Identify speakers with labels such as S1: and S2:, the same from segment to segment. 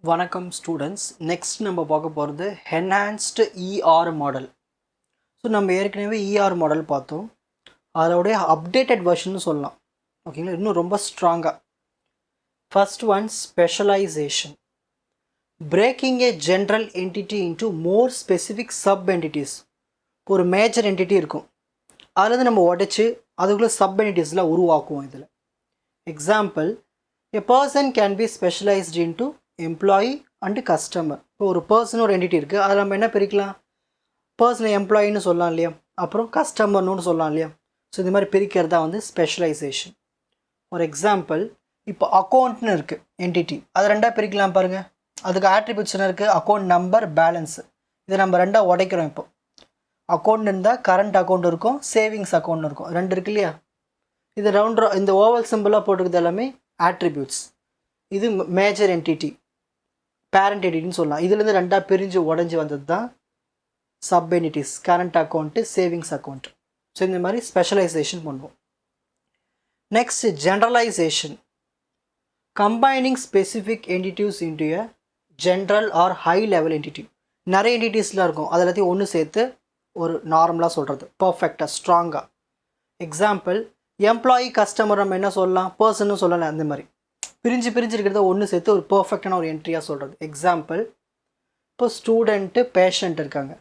S1: வணக்கம் students. Next நம்ம பார்க்க போகிறது என்ஹான்ஸ்டு இஆர் மாடல். ஸோ நம்ம ஏற்கனவே இஆர் மாடல் பார்த்தோம். அதோடைய அப்டேட்டட் வெர்ஷன் சொல்லலாம். ஓகேங்களா, இன்னும் ரொம்ப ஸ்ட்ராங்காக. First one specialisation. Breaking a general entity into more specific sub entities. ஒரு மேஜர் என்டிட்டி இருக்கும், அதுலேருந்து நம்ம உடைச்சி அதுக்குள்ளே சப் என்டிட்டிஸ்லாம் உருவாக்குவோம். இதில் example, a person can be specialised into employee and customer. இப்போ ஒரு பர்சன் ஒரு என்டிட்டி இருக்குது, அதில் நம்ம என்ன பிரிக்கலாம்? பர்சனை எம்ப்ளாயின்னு சொல்லலாம் இல்லையா, அப்புறம் கஸ்டமர்னு சொல்லலாம் இல்லையா. ஸோ இந்த மாதிரி பிரிக்கிறது தான் வந்து ஸ்பெஷலைசேஷன். ஒரு எக்ஸாம்பிள், இப்போ அக்கௌண்ட்னு இருக்குது என்டிட்டி, அதை ரெண்டாக பிரிக்கலாம் பாருங்கள். அதுக்கு ஆட்ரிபியூட்ஸ் என்ன இருக்குது? Account number, balance. இதை நம்ம ரெண்டாக உடைக்கிறோம். இப்போ அக்கௌண்ட் இருந்தால் கரண்ட் அக்கௌண்ட் இருக்கும், சேவிங்ஸ் அக்கௌண்ட் இருக்கும், ரெண்டு இருக்கு இல்லையா. இது ரவுண்ட் இந்த ஓவல் சிம்பிளாக போட்டுக்கிறது எல்லாமே ஆட்ரிபியூட்ஸ். இது மேஜர் என்டிட்டி, பேரண்ட் என்டிட்டின்னு சொல்லலாம். இதுலேருந்து ரெண்டாக பிரிஞ்சு உடஞ்சி வந்தது தான் sub entities, current account, savings account. So இந்த மாதிரி ஸ்பெஷலைசேஷன் பண்ணுவோம். Next generalization. Combining specific entities into a general or high level entity. நிறைய என்டிட்டிஸ்லாம் இருக்கும், அது எல்லாத்தையும் ஒன்று சேர்த்து ஒரு நார்மலாக சொல்கிறது, பர்ஃபெக்டாக, ஸ்ட்ராங்காக. எக்ஸாம்பிள், எம்ப்ளாயி, கஸ்டமர் நம்ம என்ன சொல்லலாம்? பர்சன்னு சொல்லலாம். அந்த மாதிரி பிரிஞ்சு இருக்கிறத ஒன்று சேர்த்து ஒரு பர்ஃபெக்டான ஒரு என்ட்ரியாக சொல்கிறது. எக்ஸாம்பிள், இப்போ ஸ்டூடெண்ட்டு, பேஷண்ட் இருக்காங்க.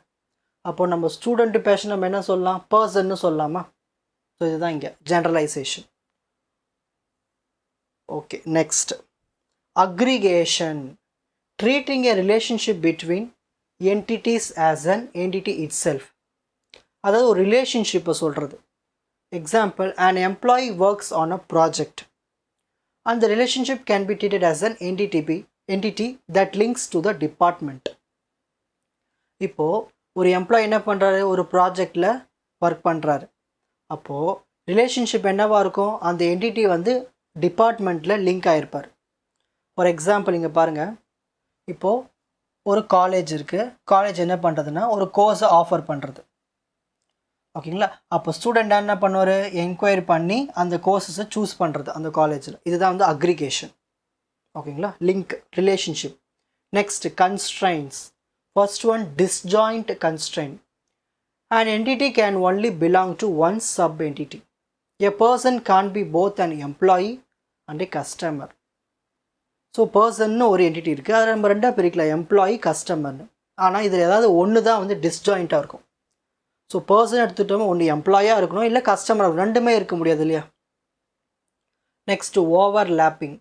S1: அப்போ நம்ம ஸ்டூடெண்ட்டு, பேஷண்ட் நம்ம என்ன சொல்லலாம்? பர்சன்னு சொல்லலாமா? ஸோ இதுதான் இங்கே generalisation. Okay, next aggregation. Treating a relationship between entities as an entity it self. அதாவது ஒரு ரிலேஷன்ஷிப்பை சொல்கிறது. Example, an employee works on a project and the relationship can be treated as an entity that links to the department. இப்போது ஒரு employee என்ன பண்ணுறாரு? ஒரு ப்ராஜெக்டில் ஒர்க் பண்ணுறாரு. அப்போது ரிலேஷன்ஷிப் என்னவாக இருக்கும்? அந்த என்டிட்டி வந்து டிபார்ட்மெண்ட்டில் லிங்க் ஆகிருப்பார். ஃபார் எக்ஸாம்பிள் இங்கே பாருங்கள், இப்போது ஒரு காலேஜ் இருக்குது. காலேஜ் என்ன பண்ணுறதுன்னா ஒரு கோர்ஸை ஆஃபர் பண்ணுறது. ஓகேங்களா, அப்போ ஸ்டூடெண்ட் என்ன பண்ணுவார்? என்கொயரி பண்ணி அந்த கோர்ஸஸை சூஸ் பண்ணுறது அந்த காலேஜில். இதுதான் வந்து அக்ரிகேஷன். ஓகேங்களா, link, relationship. Next constraints. First one disjoint constrain. an entity can only belong to one sub entity. A person can't be both an employee and a customer. So பர்சன்னு ஒரு என்டிட்டி இருக்குது, அதை நம்ம ரெண்டாக பிரிக்கலாம், எம்ப்ளாயி, கஸ்டமர்னு. ஆனால் இதில் ஏதாவது ஒன்று தான் வந்து டிஸ்ஜாயிண்ட்டாக இருக்கும். ஸோ பர்சன் எடுத்துகிட்டோம், ஒன்று எம்ப்ளாயாக இருக்கணும், இல்லை கஸ்டமர், ரெண்டுமே இருக்க முடியாது இல்லையா. Next overlapping.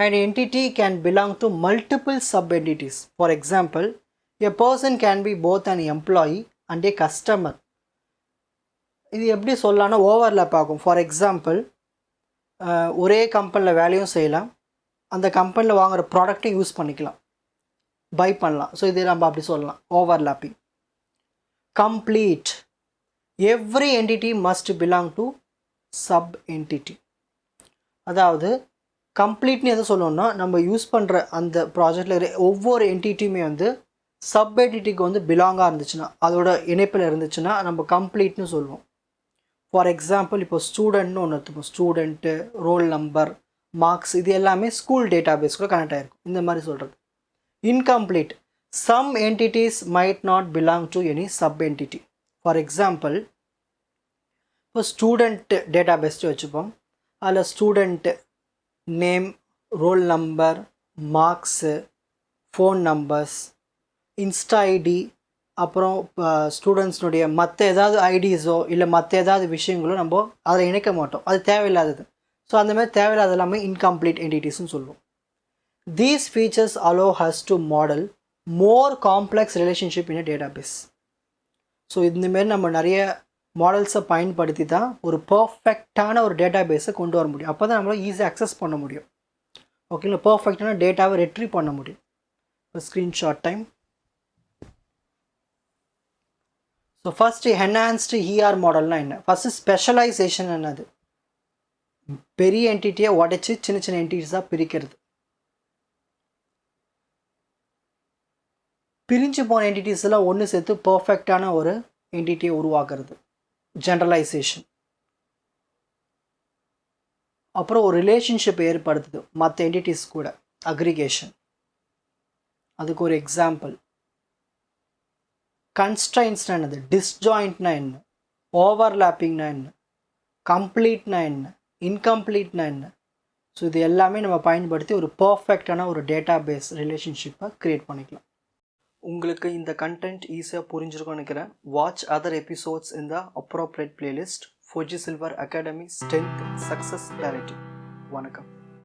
S1: an entity can belong to multiple sub entities. For example, a person can be both an employee and a customer. இது எப்படி சொல்லலாம்னா ஓவர்லேப் ஆகும். ஃபார் எக்ஸாம்பிள், ஒரே கம்பெனியில் வேலையும் செய்யலாம், அந்த கம்பெனியில் வாங்குகிற ப்ராடக்ட்டையும் யூஸ் பண்ணிக்கலாம், பை பண்ணலாம். ஸோ இது நம்ம அப்படி சொல்லலாம், overlapping. Complete. Every entity must belong to sub entity. அதாவது கம்ப்ளீட்னு எதை சொல்லணும்னா, நம்ம யூஸ் பண்ணுற அந்த ப்ராஜெக்டில் ஒவ்வொரு என்டிட்டியுமே வந்து சப் என்டிட்டிக்கு வந்து பிலாங்காக இருந்துச்சுன்னா, அதோட இணைப்பில் இருந்துச்சுன்னா நம்ம கம்ப்ளீட்னு சொல்லுவோம். ஃபார் எக்ஸாம்பிள், இப்போ ஸ்டூடெண்ட்னு ஒன்று எடுத்துப்போம். ஸ்டூடெண்ட்டு, ரோல் நம்பர், மார்க்ஸ், இது எல்லாமே ஸ்கூல் டேட்டா பேஸ் கூட கனெக்ட் ஆகிருக்கும். இந்த மாதிரி சொல்கிறது. Incomplete. Some entities might not belong to any sub entity. For example, இப்போ ஸ்டூடெண்ட் டேட்டா பேஸ்ட்டு வச்சுப்போம். அதில் student name, roll number, marks, phone numbers, insta ID, அப்புறம் ஸ்டூடெண்ட்ஸ்னுடைய மற்ற ஏதாவது ஐடிஸோ இல்லை மற்ற ஏதாவது விஷயங்களோ நம்ம அதில் இணைக்க மாட்டோம், அது தேவையில்லாதது. ஸோ அந்த மாதிரி தேவையில்லாத எல்லாமே இன்கம்ப்ளீட் என்டிட்டிஸ்னு சொல்லுவோம். These features allow has to model more complex relationship in a database. So இந்தமாரி நம்ம நிறைய மாடல்ஸை பயன்படுத்தி தான் ஒரு பர்ஃபெக்டான ஒரு டேட்டா பேஸை கொண்டு வர முடியும். அப்போ தான் நம்மளால் ஈஸியாக அக்சஸ் பண்ண முடியும். ஓகேங்களா, பர்ஃபெக்டான டேட்டாவை ரெட்ரீவ் பண்ண முடியும். இப்போ screenshot time. So first enhanced ER மாடல்னால் என்ன? ஃபஸ்ட்டு ஸ்பெஷலைசேஷன் என்னது? பெரிய என்டிட்டியை உடைச்சி சின்ன சின்ன என்டிட்டிஸாக பிரிக்கிறது. பிரிஞ்சு போன என்டிட்டிஸ் எல்லாம் ஒன்று சேர்த்து பர்ஃபெக்டான ஒரு என்டிட்டியை உருவாக்குறது, ஜென்ரலைசேஷன். அப்புறம் ஒரு ரிலேஷன்ஷிப் ஏற்படுத்துது மற்ற என்டிட்டிஸ் கூட, அக்ரிகேஷன். அதுக்கு ஒரு எக்ஸாம்பிள். கன்ஸ்ட்ரைன்ஸ்னா என்னது, டிஸ்ஜாயிண்ட்னா என்ன, ஓவர்லாப்பிங்னா என்ன, கம்ப்ளீட்னா என்ன, இன்கம்ப்ளீட்னா என்ன. ஸோ இது எல்லாமே நம்ம பயன்படுத்தி ஒரு பர்ஃபெக்டான ஒரு டேட்டா பேஸ் ரிலேஷன்ஷிப்பை க்ரியேட் பண்ணிக்கலாம். உங்களுக்கு இந்த கண்டென்ட் ஈஸியாக புரிஞ்சிருக்கும்னு நினைக்கிறேன். வாட்ச் அதர் எபிசோட்ஸ் இன் த appropriate playlist. Fuji silver academy strength success clarity. வணக்கம்.